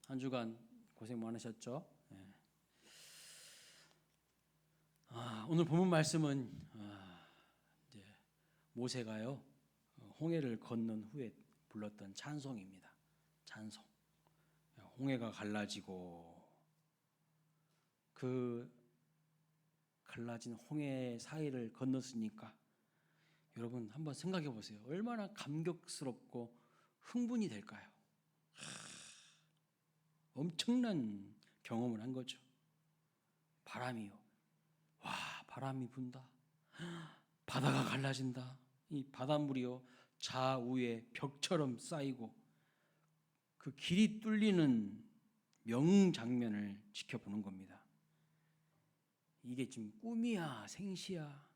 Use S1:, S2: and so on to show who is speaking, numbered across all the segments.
S1: 한 주간 고생 많으셨죠? 오늘 본문 말씀은 이제 모세가요 홍해를 건넌 후에 불렀던 찬송입니다. 찬송. 홍해가 갈라지고 그 갈라진 홍해 사이를 건넜으니까 여러분 한번 생각해 보세요. 얼마나 감격스럽고 흥분이 될까요? 엄청난 경험을 한 거죠. 바람이요. 와, 바람이 분다. 바다가 갈라진다. 이 바닷물이요 좌우에 벽처럼 쌓이고 그 길이 뚫리는 명장면을 지켜보는 겁니다. 이게 지금 꿈이야 생시야.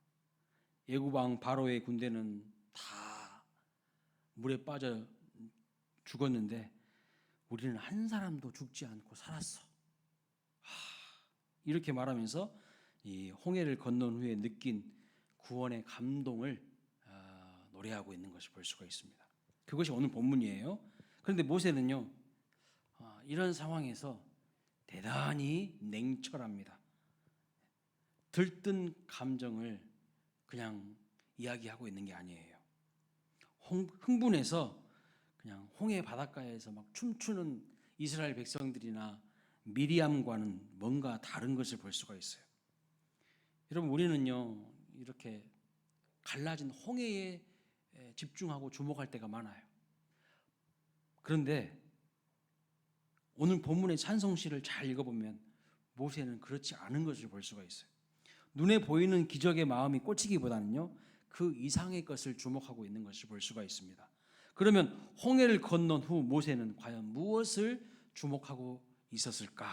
S1: 애굽왕 바로의 군대는 다 물에 빠져 죽었는데 우리는 한 사람도 죽지 않고 살았어. 이렇게 말하면서 이 홍해를 건넌 후에 느낀 구원의 감동을 노래하고 있는 것을 볼 수가 있습니다. 그것이 오늘 본문이에요. 그런데 모세는요 이런 상황에서 대단히 냉철합니다. 들뜬 감정을 그냥 이야기하고 있는 게 아니에요. 흥분해서 그냥 홍해 바닷가에서 막 춤추는 이스라엘 백성들이나 미리암과는 뭔가 다른 것을 볼 수가 있어요. 여러분 우리는요 이렇게 갈라진 홍해에 집중하고 주목할 때가 많아요. 그런데 오늘 본문의 찬송시를 잘 읽어보면 모세는 그렇지 않은 것을 볼 수가 있어요. 눈에 보이는 기적의 마음이 꽂히기보다는요 그 이상의 것을 주목하고 있는 것을 볼 수가 있습니다. 그러면 홍해를 건넌 후 모세는 과연 무엇을 주목하고 있었을까?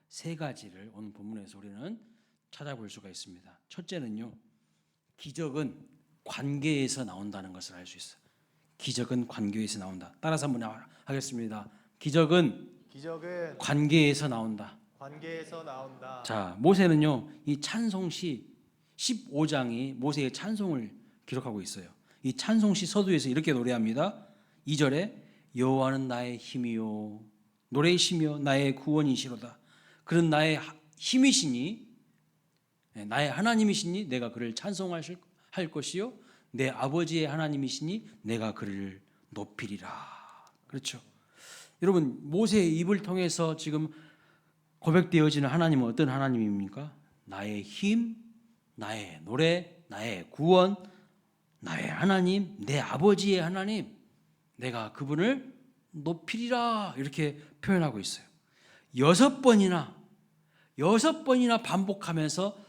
S1: 세 가지를 오늘 본문에서 우리는 찾아볼 수가 있습니다. 첫째는요 기적은 관계에서 나온다는 것을 알 수 있어요. 기적은 관계에서 나온다. 따라서 한번 하겠습니다. 기적은 관계에서 나온다.
S2: 관계에서 나온다.
S1: 자, 모세는요 이 찬송시 15장이 모세의 찬송을 기록하고 있어요. 이 찬송시 서두에서 이렇게 노래합니다. 2절에 여호와는 나의 힘이요 노래이시며 나의 구원이시로다. 그는 나의 힘이시니 나의 하나님이시니 내가 그를 찬송할 것이요 내 아버지의 하나님이시니 내가 그를 높이리라. 그렇죠. 여러분 모세의 입을 통해서 지금 고백되어지는 하나님은 어떤 하나님입니까? 나의 힘, 나의 노래, 나의 구원, 나의 하나님, 내 아버지의 하나님, 내가 그분을 높이리라 이렇게 표현하고 있어요. 6번이나 반복하면서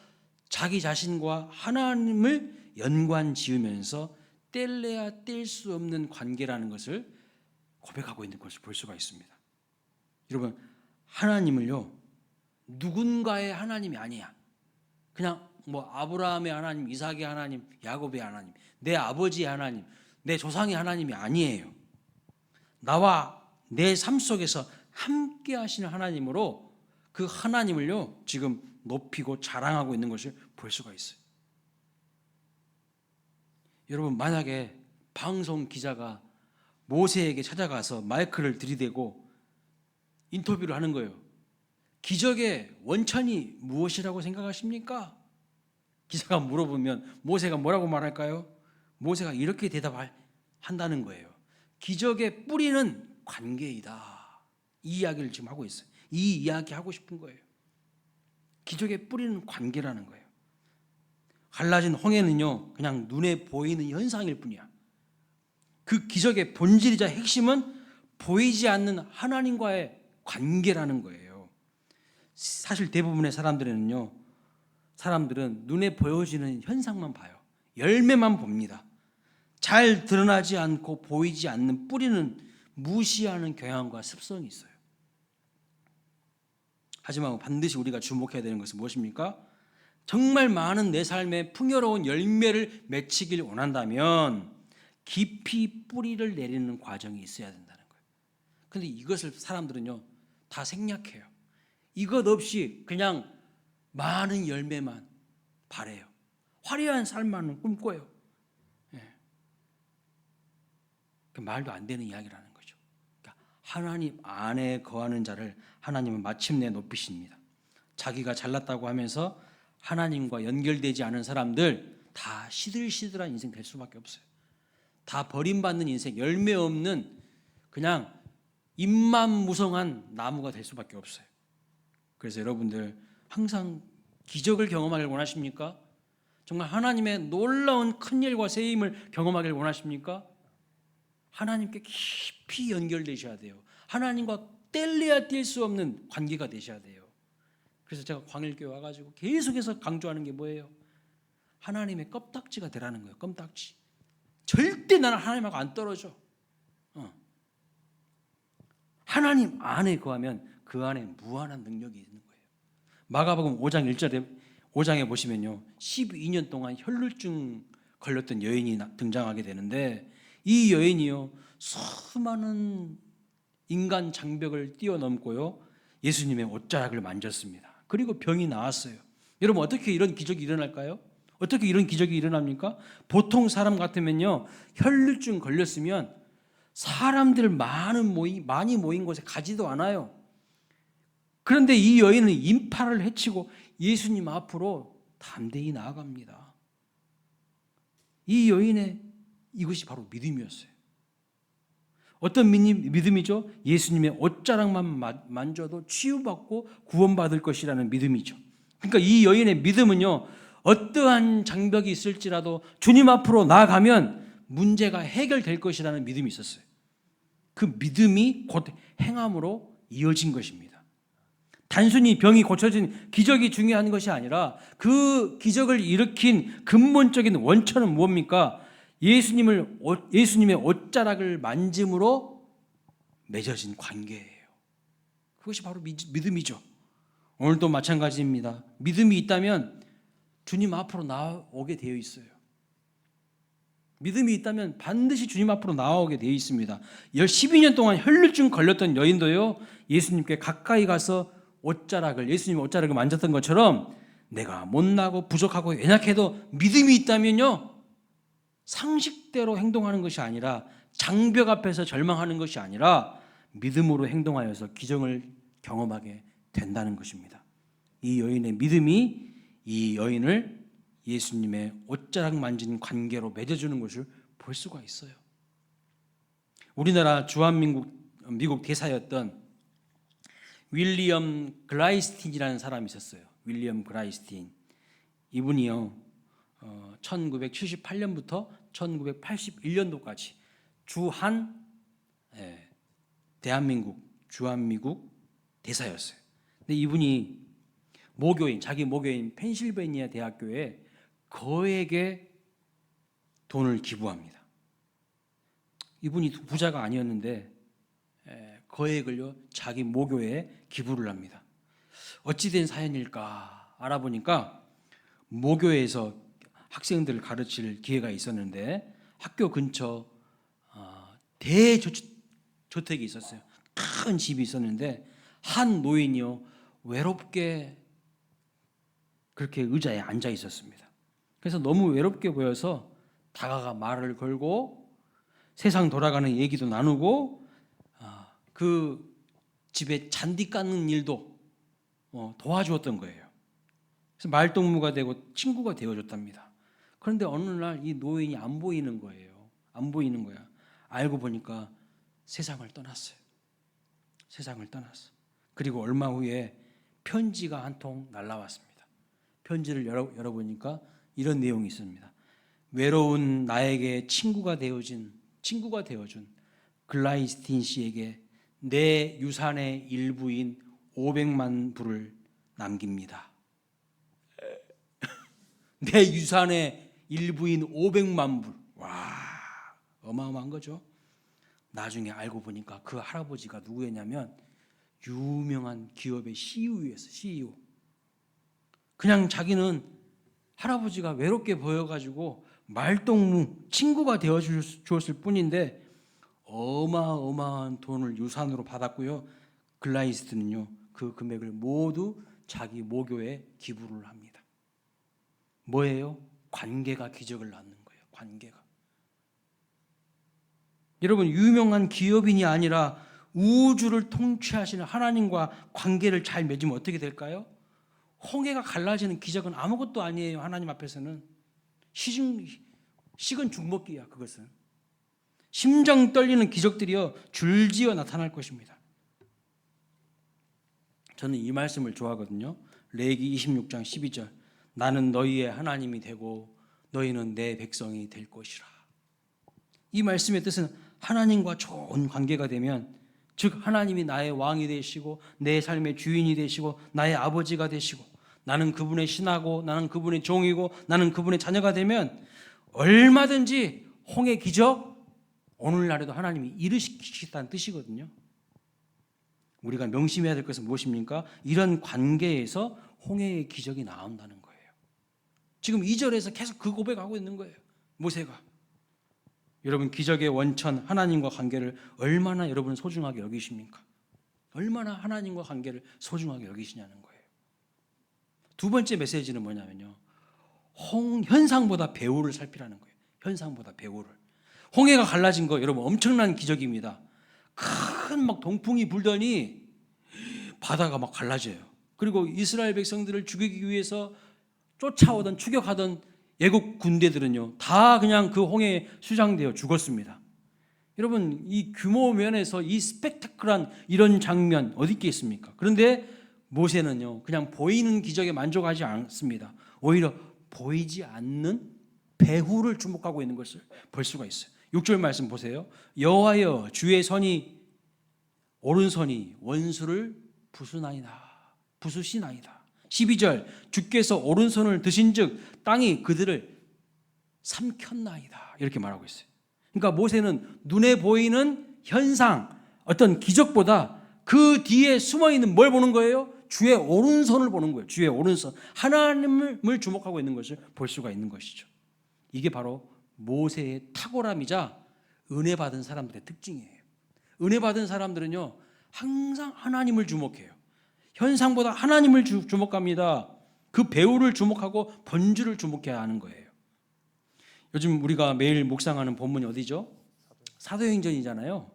S1: 자기 자신과 하나님을 연관 지으면서 뗄래야 뗄 수 없는 관계라는 것을 고백하고 있는 것을 볼 수가 있습니다. 여러분 하나님을요 누군가의 하나님이 아니야. 그냥 뭐 아브라함의 하나님, 이삭의 하나님, 야곱의 하나님, 내 아버지의 하나님, 내 조상의 하나님이 아니에요. 나와 내 삶 속에서 함께 하시는 하나님으로 그 하나님을요 지금 높이고 자랑하고 있는 것을 볼 수가 있어요. 여러분 만약에 방송 기자가 모세에게 찾아가서 마이크를 들이대고 인터뷰를 하는 거예요. 기적의 원천이 무엇이라고 생각하십니까? 기자가 물어보면 모세가 뭐라고 말할까요? 모세가 이렇게 대답한다는 거예요. 기적의 뿌리는 관계이다. 이 이야기를 지금 하고 있어요. 이 이야기 하고 싶은 거예요. 기적의 뿌리는 관계라는 거예요. 갈라진 홍해는요 그냥 눈에 보이는 현상일 뿐이야. 그 기적의 본질이자 핵심은 보이지 않는 하나님과의 관계라는 거예요. 사실 대부분의 사람들은 눈에 보여지는 현상만 봐요. 열매만 봅니다. 잘 드러나지 않고 보이지 않는 뿌리는 무시하는 경향과 습성이 있어요. 하지만 반드시 우리가 주목해야 되는 것은 무엇입니까? 정말 많은 내 삶에 풍요로운 열매를 맺히길 원한다면 깊이 뿌리를 내리는 과정이 있어야 된다는 거예요. 그런데 이것을 사람들은요 다 생략해요. 이것 없이 그냥 많은 열매만 바래요. 화려한 삶만은 꿈꿔요. 그 말도 안 되는 이야기라는 거죠. 그러니까 하나님 안에 거하는 자를 하나님은 마침내 높이십니다. 자기가 잘났다고 하면서 하나님과 연결되지 않은 사람들 다 시들시들한 인생 될 수밖에 없어요. 다 버림받는 인생, 열매 없는 그냥 잎만 무성한 나무가 될 수밖에 없어요. 그래서 여러분들 항상 기적을 경험하길 원하십니까? 정말 하나님의 놀라운 큰 일과 새 힘을 경험하길 원하십니까? 하나님께 깊이 연결되셔야 돼요. 하나님과 뗄래야 뗄 수 없는 관계가 되셔야 돼요. 그래서 제가 광일교회 와가지고 계속해서 강조하는 게 뭐예요? 하나님의 껌딱지가 되라는 거예요. 껌딱지. 절대 나는 하나님하고 안 떨어져. 하나님 안에 거하면 그 안에 무한한 능력이 있는 거예요. 마가복음 5장 1절에 5장에 보시면요, 12년 동안 혈루증 걸렸던 여인이 등장하게 되는데, 이 여인이요 수많은 인간 장벽을 뛰어넘고요 예수님의 옷자락을 만졌습니다. 그리고 병이 나았어요. 여러분, 어떻게 이런 기적이 일어날까요? 어떻게 이런 기적이 일어납니까? 보통 사람 같으면요, 혈루증 걸렸으면 사람들 많이 모인 곳에 가지도 않아요. 그런데 이 여인은 인파를 헤치고 예수님 앞으로 담대히 나아갑니다. 이 여인의 이것이 바로 믿음이었어요. 어떤 믿음이죠? 예수님의 옷자락만 만져도 치유받고 구원받을 것이라는 믿음이죠. 그러니까 이 여인의 믿음은요, 어떠한 장벽이 있을지라도 주님 앞으로 나아가면 문제가 해결될 것이라는 믿음이 있었어요. 그 믿음이 곧 행함으로 이어진 것입니다. 단순히 병이 고쳐진 기적이 중요한 것이 아니라 그 기적을 일으킨 근본적인 원천은 무엇입니까? 예수님의 옷자락을 만짐으로 맺어진 관계예요. 그것이 바로 믿음이죠. 오늘도 마찬가지입니다. 믿음이 있다면 주님 앞으로 나오게 되어 있어요. 믿음이 있다면 반드시 주님 앞으로 나오게 되어 있습니다. 12년 동안 혈루증 걸렸던 여인도요, 예수님께 가까이 가서 예수님의 옷자락을 만졌던 것처럼 내가 못나고 부족하고 연약해도 믿음이 있다면요, 상식대로 행동하는 것이 아니라, 장벽 앞에서 절망하는 것이 아니라 믿음으로 행동하여서 기적을 경험하게 된다는 것입니다. 이 여인의 믿음이 이 여인을 예수님의 옷자락 만진 관계로 맺어주는 것을 볼 수가 있어요. 우리나라 미국 대사였던 윌리엄 글라이스틴이라는 사람이 있었어요. 윌리엄 글라이스틴. 이분이요, 1978년부터 1981년도까지 주한미국 대사였어요. 근데 이분이 자기 모교인 펜실베니아 대학교에 거액의 돈을 기부합니다. 이분이 부자가 아니었는데 거액을요 자기 모교에 기부를 합니다. 어찌된 사연일까 알아보니까 모교에서 학생들을 가르칠 기회가 있었는데 학교 근처 대저택이 있었어요. 큰 집이 있었는데 한 노인이요 외롭게 그렇게 의자에 앉아 있었습니다. 그래서 너무 외롭게 보여서 다가가 말을 걸고 세상 돌아가는 얘기도 나누고 그 집에 잔디 깎는 일도 도와주었던 거예요. 그래서 말동무가 되고 친구가 되어줬답니다. 그런데 어느 날 이 노인이 안 보이는 거예요. 안 보이는 거야. 알고 보니까 세상을 떠났어요. 세상을 떠났어. 그리고 얼마 후에 편지가 한 통 날라왔습니다. 편지를 열어보니까 이런 내용이 있습니다. 외로운 나에게 친구가 되어준 글라이스틴 씨에게 내 유산의 일부인 500만 불을 남깁니다. 내 유산의 일부인 500만 불. 와, 어마어마한 거죠. 나중에 알고 보니까 그 할아버지가 누구였냐면 유명한 기업의 CEO였어요. CEO. 그냥 자기는 할아버지가 외롭게 보여가지고 말동무 친구가 되어주었을 뿐인데 어마어마한 돈을 유산으로 받았고요. 글라이스트는요 그 금액을 모두 자기 모교에 기부를 합니다. 뭐예요? 관계가 기적을 낳는 거예요. 관계가. 여러분, 유명한 기업인이 아니라 우주를 통치하시는 하나님과 관계를 잘 맺으면 어떻게 될까요? 홍해가 갈라지는 기적은 아무것도 아니에요. 하나님 앞에서는 식은 죽 먹기야. 그것은 심장 떨리는 기적들이요 줄지어 나타날 것입니다. 저는 이 말씀을 좋아하거든요. 레위기 26장 12절 나는 너희의 하나님이 되고 너희는 내 백성이 될 것이라. 이 말씀의 뜻은 하나님과 좋은 관계가 되면, 즉 하나님이 나의 왕이 되시고 내 삶의 주인이 되시고 나의 아버지가 되시고 나는 그분의 신하고 나는 그분의 종이고 나는 그분의 자녀가 되면 얼마든지 홍해 기적 오늘날에도 하나님이 이루시겠다는 뜻이거든요. 우리가 명심해야 될 것은 무엇입니까? 이런 관계에서 홍해의 기적이 나온다는 거예요. 지금 2절에서 계속 그 고백하고 있는 거예요. 모세가. 여러분, 기적의 원천 하나님과 관계를 얼마나 여러분 소중하게 여기십니까? 얼마나 하나님과 관계를 소중하게 여기시냐는 거예요. 두 번째 메시지는 뭐냐면요, 현상보다 배후를 살피라는 거예요. 현상보다 배후를. 홍해가 갈라진 거 여러분 엄청난 기적입니다. 큰 막 동풍이 불더니 바다가 막 갈라져요. 그리고 이스라엘 백성들을 죽이기 위해서 쫓아오던 추격하던 애국 군대들은요 다 그냥 그 홍해에 수장되어 죽었습니다. 여러분, 이 규모 면에서 이 스펙타클한 이런 장면 어디 있겠습니까? 그런데 모세는요 그냥 보이는 기적에 만족하지 않습니다. 오히려 보이지 않는 배후를 주목하고 있는 것을 볼 수가 있어요. 6절 말씀 보세요. 여호와여 주의 선이 오른손이 원수를 부수시나이다. 12절 주께서 오른손을 드신즉 땅이 그들을 삼켰나이다. 이렇게 말하고 있어요. 그러니까 모세는 눈에 보이는 현상, 어떤 기적보다 그 뒤에 숨어있는 뭘 보는 거예요? 주의 오른손을 보는 거예요. 주의 오른손, 하나님을 주목하고 있는 것을 볼 수가 있는 것이죠. 이게 바로 모세의 탁월함이자 은혜 받은 사람들의 특징이에요. 은혜 받은 사람들은요 항상 하나님을 주목해요. 현상보다 하나님을 주목합니다. 그 배후를 주목하고 본질을 주목해야 하는 거예요. 요즘 우리가 매일 묵상하는 본문이 어디죠? 사도행전이잖아요.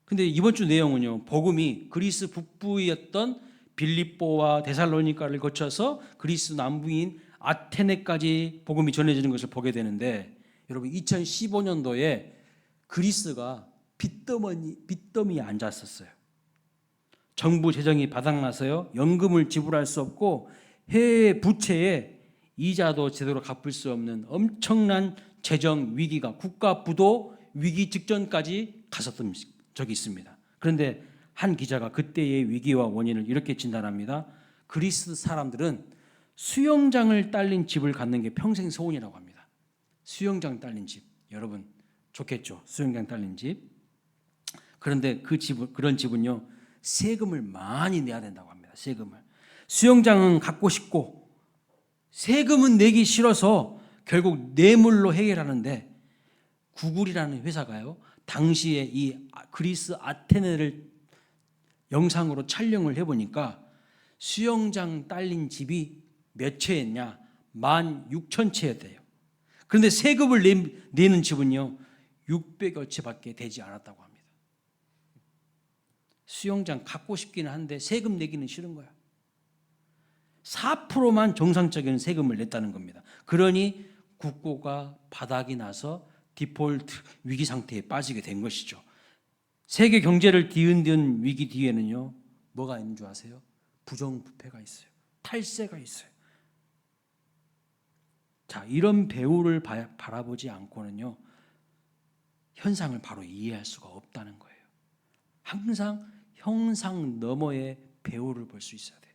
S1: 근데 이번 주 내용은요, 복음이 그리스 북부였던 빌립보와 데살로니가를 거쳐서 그리스 남부인 아테네까지 복음이 전해지는 것을 보게 되는데, 여러분 2015년도에 그리스가 빚더미에 앉았었어요. 정부 재정이 바닥나서요 연금을 지불할 수 없고 해외 부채에 이자도 제대로 갚을 수 없는 엄청난 재정 위기가 국가 부도 위기 직전까지 갔었던 적이 있습니다. 그런데 한 기자가 그때의 위기와 원인을 이렇게 진단합니다. 그리스 사람들은 수영장을 딸린 집을 갖는 게 평생 소원이라고 합니다. 수영장 딸린 집, 여러분 좋겠죠? 수영장 딸린 집. 그런데 그런 집은요 세금을 많이 내야 된다고 합니다. 세금을. 수영장은 갖고 싶고 세금은 내기 싫어서 결국 뇌물로 해결하는데, 구글이라는 회사가요 당시에 이 그리스 아테네를 영상으로 촬영을 해보니까 수영장 딸린 집이 몇 채였냐? 16,000채였대요. 그런데 세금을 내는 집은요 600여 채밖에 되지 않았다고 합니다. 수영장 갖고 싶기는 한데 세금 내기는 싫은 거야. 4%만 정상적인 세금을 냈다는 겁니다. 그러니 국고가 바닥이 나서 디폴트 위기 상태에 빠지게 된 것이죠. 세계 경제를 뒤흔든 위기 뒤에는요 뭐가 있는 줄 아세요? 부정부패가 있어요. 탈세가 있어요. 자, 이런 배후를 바라보지 않고는요 현상을 바로 이해할 수가 없다는 거예요. 항상 형상 너머의 배후를 볼 수 있어야 돼요.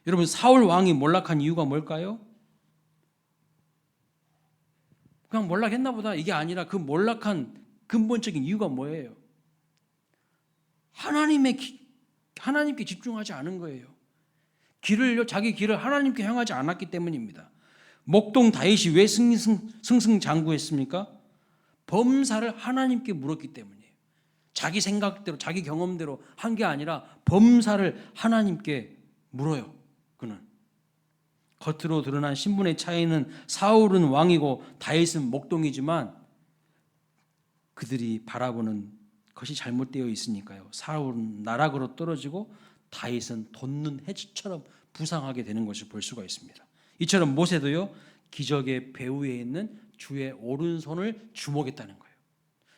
S1: 여러분, 사울 왕이 몰락한 이유가 뭘까요? 그냥 몰락했나 보다 이게 아니라 그 몰락한 근본적인 이유가 뭐예요? 하나님께 집중하지 않은 거예요. 자기 길을 하나님께 향하지 않았기 때문입니다. 목동 다윗이 왜 승승장구했습니까? 범사를 하나님께 물었기 때문이에요. 자기 생각대로 자기 경험대로 한 게 아니라 범사를 하나님께 물어요. 그는 겉으로 드러난 신분의 차이는 사울은 왕이고 다윗은 목동이지만 그들이 바라보는 그것이 잘못되어 있으니까요. 사울은 나락으로 떨어지고 다윗은 돋는 해처럼 부상하게 되는 것을 볼 수가 있습니다. 이처럼 모세도요, 기적의 배후에 있는 주의 오른손을 주목했다는 거예요.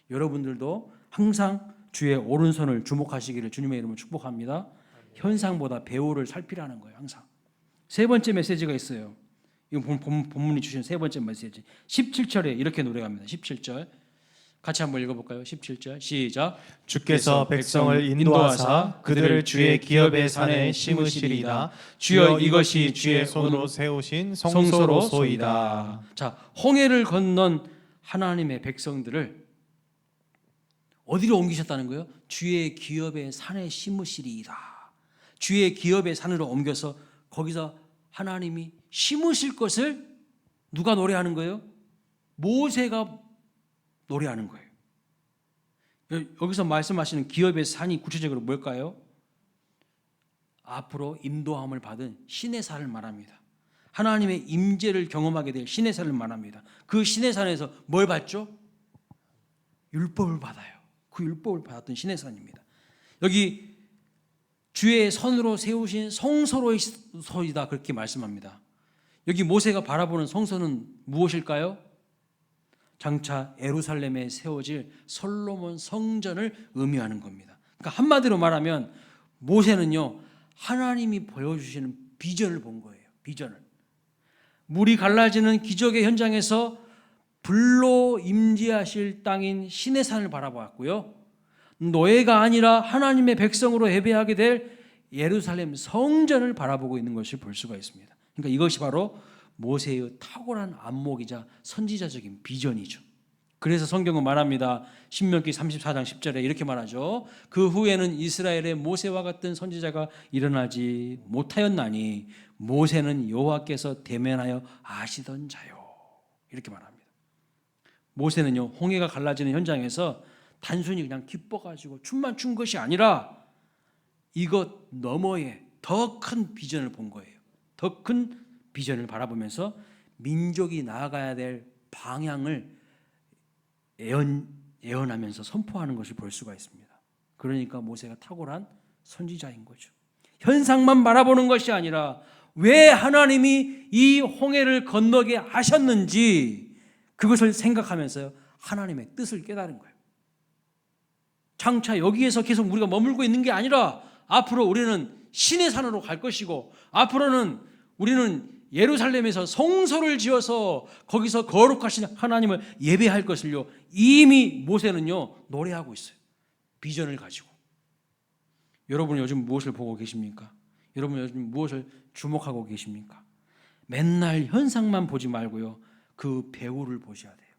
S1: 여러분들도 항상 주의 오른손을 주목하시기를 주님의 이름으로 축복합니다. 현상보다 배후를 살피라는 거예요. 항상. 세 번째 메시지가 있어요. 이 본문이 주신 세 번째 메시지. 17절에 이렇게 노래합니다. 17절 같이 한번 읽어볼까요? 17절 시작.
S2: 주께서 백성을 인도하사 그들을 주의 기업의 산에 심으시리이다. 주여 이것이 주의 손으로 세우신 성소로소이다.
S1: 자, 홍해를 건넌 하나님의 백성들을 어디로 옮기셨다는 거예요? 주의 기업의 산에 심으시리이다. 주의 기업의 산으로 옮겨서 거기서 하나님이 심으실 것을 누가 노래하는 거예요? 모세가 노래하는 거예요. 여기서 말씀하시는 기업의 산이 구체적으로 뭘까요? 앞으로 인도함을 받은 신의 산을 말합니다. 하나님의 임재를 경험하게 될 신의 산을 말합니다. 그 신의 산에서 뭘 받죠? 율법을 받아요. 그 율법을 받았던 신의 산입니다. 여기 주의 선으로 세우신 성소로소이다 그렇게 말씀합니다. 여기 모세가 바라보는 성소는 무엇일까요? 장차 예루살렘에 세워질 솔로몬 성전을 의미하는 겁니다. 그러니까 한마디로 말하면 모세는요, 하나님이 보여주시는 비전을 본 거예요. 비전을. 물이 갈라지는 기적의 현장에서 불로 임재하실 땅인 신의 산을 바라보았고요. 노예가 아니라 하나님의 백성으로 예배하게 될 예루살렘 성전을 바라보고 있는 것을 볼 수가 있습니다. 그러니까 이것이 바로 모세의 탁월한 안목이자 선지자적인 비전이죠. 그래서 성경은 말합니다. 신명기 34장 10절에 이렇게 말하죠. 그 후에는 이스라엘의 모세와 같은 선지자가 일어나지 못하였나니 모세는 여호와께서 대면하여 아시던 자요. 이렇게 말합니다. 모세는요, 홍해가 갈라지는 현장에서 단순히 그냥 기뻐가지고 춤만 춘 것이 아니라 이것 너머에 더 큰 비전을 본 거예요. 더 큰 비전을 바라보면서 민족이 나아가야 될 방향을 예언하면서 선포하는 것을 볼 수가 있습니다. 그러니까 모세가 탁월한 선지자인 거죠. 현상만 바라보는 것이 아니라 왜 하나님이 이 홍해를 건너게 하셨는지 그것을 생각하면서 하나님의 뜻을 깨달은 거예요. 장차 여기에서 계속 우리가 머물고 있는 게 아니라 앞으로 우리는 신의 산으로 갈 것이고 앞으로는 우리는 예루살렘에서 성소를 지어서 거기서 거룩하신 하나님을 예배할 것을요, 이미 모세는요 노래하고 있어요. 비전을 가지고. 여러분은 요즘 무엇을 보고 계십니까? 여러분은 요즘 무엇을 주목하고 계십니까? 맨날 현상만 보지 말고요, 그 배후를 보셔야 돼요.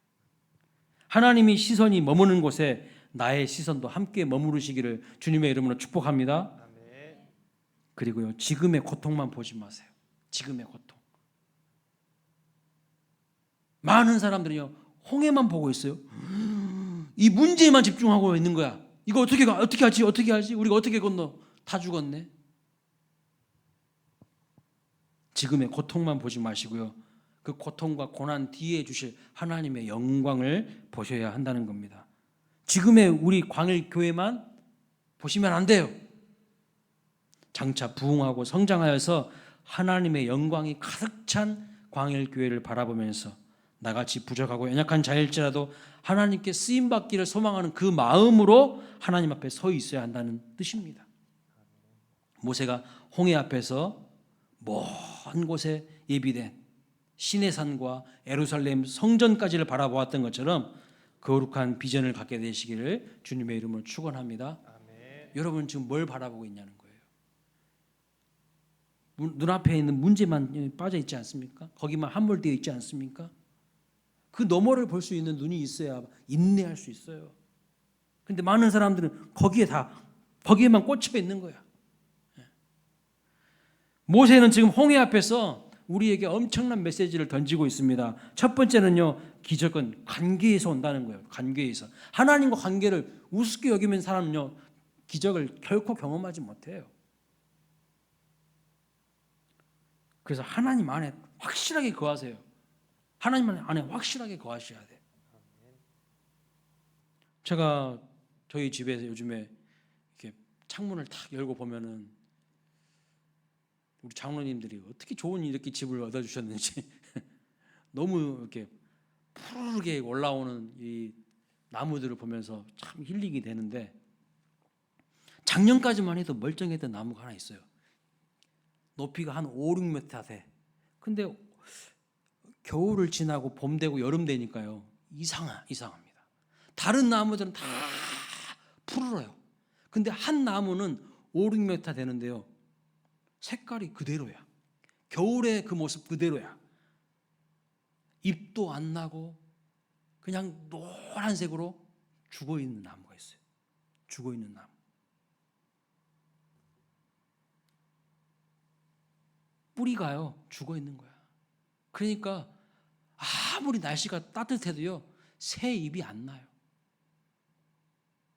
S1: 하나님이 시선이 머무는 곳에 나의 시선도 함께 머무르시기를 주님의 이름으로 축복합니다. 그리고요, 지금의 고통만 보지 마세요. 지금의 고통. 많은 사람들이요, 홍해만 보고 있어요. 이 문제에만 집중하고 있는 거야. 이거 어떻게 하지? 우리가 어떻게 건너? 다 죽었네. 지금의 고통만 보지 마시고요, 그 고통과 고난 뒤에 주실 하나님의 영광을 보셔야 한다는 겁니다. 지금의 우리 광일교회만 보시면 안 돼요. 장차 부흥하고 성장하여서 하나님의 영광이 가득 찬 광일교회를 바라보면서 나같이 부족하고 연약한 자일지라도 하나님께 쓰임받기를 소망하는 그 마음으로 하나님 앞에 서 있어야 한다는 뜻입니다. 모세가 홍해 앞에서 먼 곳에 예비된 신의 산과 예루살렘 성전까지를 바라보았던 것처럼 거룩한 비전을 갖게 되시기를 주님의 이름으로 축원합니다. 여러분 지금 뭘 바라보고 있냐는 거예요. 눈앞에 있는 문제만 빠져 있지 않습니까? 거기만 함몰되어 있지 않습니까? 그 너머를 볼 수 있는 눈이 있어야 인내할 수 있어요. 그런데 많은 사람들은 거기에만 꽂혀 있는 거야. 모세는 지금 홍해 앞에서 우리에게 엄청난 메시지를 던지고 있습니다. 첫 번째는요, 기적은 관계에서 온다는 거예요. 관계에서. 하나님과 관계를 우습게 여기는 사람은요, 기적을 결코 경험하지 못해요. 그래서 하나님 안에 확실하게 거하세요. 하나님 안에 확실하게 거하셔야 돼요. 제가 저희 집에서 요즘에 이렇게 창문을 탁 열고 보면은 우리 장로님들이 어떻게 좋은 이렇게 집을 얻어 주셨는지 너무 이렇게 푸르르게 올라오는 이 나무들을 보면서 참 힐링이 되는데, 작년까지만 해도 멀쩡했던 나무가 하나 있어요. 높이가 한 5, 6m 돼. 근데 겨울을 지나고 봄 되고 여름 되니까요, 이상합니다. 다른 나무들은 다 푸르러요. 근데 한 나무는 5, 6m 되는데요, 색깔이 그대로야. 겨울의 그 모습 그대로야. 잎도 안 나고 그냥 노란색으로 죽어있는 나무가 있어요. 죽어있는 나무. 뿌리가요 죽어있는 거야. 그러니까 아무리 날씨가 따뜻해도요 새 잎이 안 나요.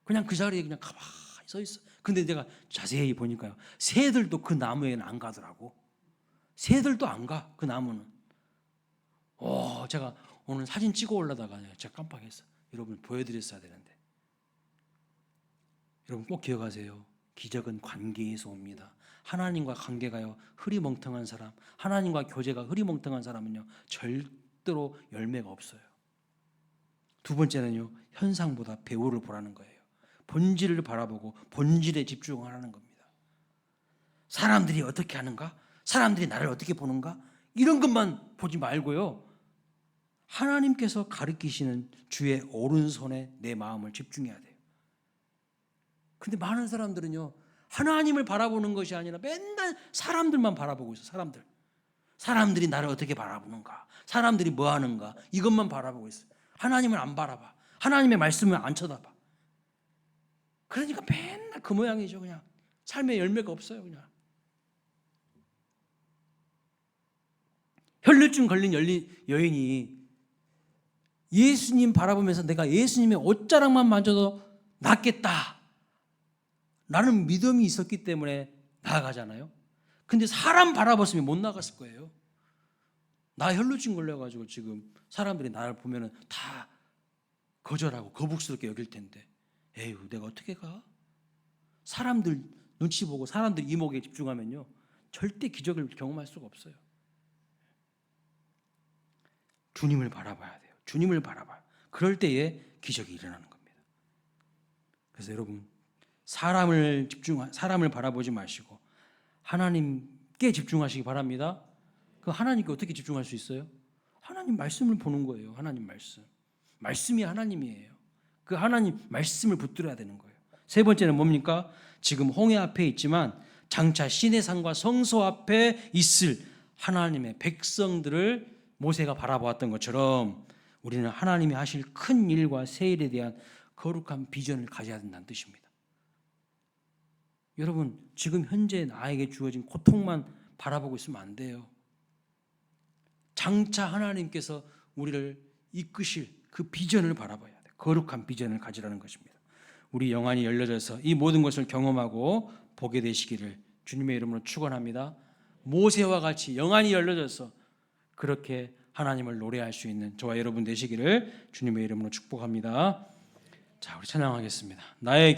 S1: 그냥 그 자리에 그냥 가만히 서 있어. 근데 내가 자세히 보니까요, 새들도 그 나무에는 안 가더라고. 새들도 안 가, 그 나무는. 제가 오늘 사진 찍어 올라다가 제가 깜빡했어. 여러분 보여드렸어야 되는데. 여러분 꼭 기억하세요. 기적은 관계에서 옵니다. 하나님과 관계가요 흐리멍텅한 사람, 하나님과 교제가 흐리멍텅한 사람은요 절대로 열매가 없어요. 두 번째는요, 현상보다 배후를 보라는 거예요. 본질을 바라보고 본질에 집중하라는 겁니다. 사람들이 어떻게 하는가? 사람들이 나를 어떻게 보는가? 이런 것만 보지 말고요, 하나님께서 가르치시는 주의 오른손에 내 마음을 집중해야 돼요. 근데 많은 사람들은요, 하나님을 바라보는 것이 아니라 맨날 사람들만 바라보고 있어요. 사람들이 나를 어떻게 바라보는가, 사람들이 뭐 하는가, 이것만 바라보고 있어요. 하나님을 안 바라봐. 하나님의 말씀을 안 쳐다봐. 그러니까 맨날 그 모양이죠. 그냥 삶의 열매가 없어요. 그냥 혈류증 걸린 여인이 예수님 바라보면서 내가 예수님의 옷자락만 만져도 낫겠다 라는 믿음이 있었기 때문에 나아가잖아요. 근데 사람 바라봤으면 못 나갔을 거예요. 나 혈류증 걸려가지고 지금 사람들이 나를 보면 다 거절하고 거북스럽게 여길 텐데, 에휴 내가 어떻게 가? 사람들 눈치 보고 사람들 이목에 집중하면요 절대 기적을 경험할 수가 없어요. 주님을 바라봐야 돼요. 주님을 바라봐요. 그럴 때에 기적이 일어나는 겁니다. 그래서 여러분 사람을 바라보지 마시고 하나님께 집중하시기 바랍니다. 그 하나님께 어떻게 집중할 수 있어요? 하나님 말씀을 보는 거예요. 하나님 말씀이 하나님이에요. 그 하나님 말씀을 붙들어야 되는 거예요. 세 번째는 뭡니까? 지금 홍해 앞에 있지만 장차 시내산과 성소 앞에 있을 하나님의 백성들을 모세가 바라보았던 것처럼 우리는 하나님이 하실 큰 일과 새 일에 대한 거룩한 비전을 가져야 된다는 뜻입니다. 여러분 지금 현재 나에게 주어진 고통만 바라보고 있으면 안 돼요. 장차 하나님께서 우리를 이끄실 그 비전을 바라봐야 돼요. 거룩한 비전을 가지라는 것입니다. 우리 영안이 열려져서 이 모든 것을 경험하고 보게 되시기를 주님의 이름으로 축원합니다. 모세와 같이 영안이 열려져서 그렇게 하나님을 노래할 수 있는 저와 여러분 되시기를 주님의 이름으로 축복합니다. 자, 우리 찬양하겠습니다. 나의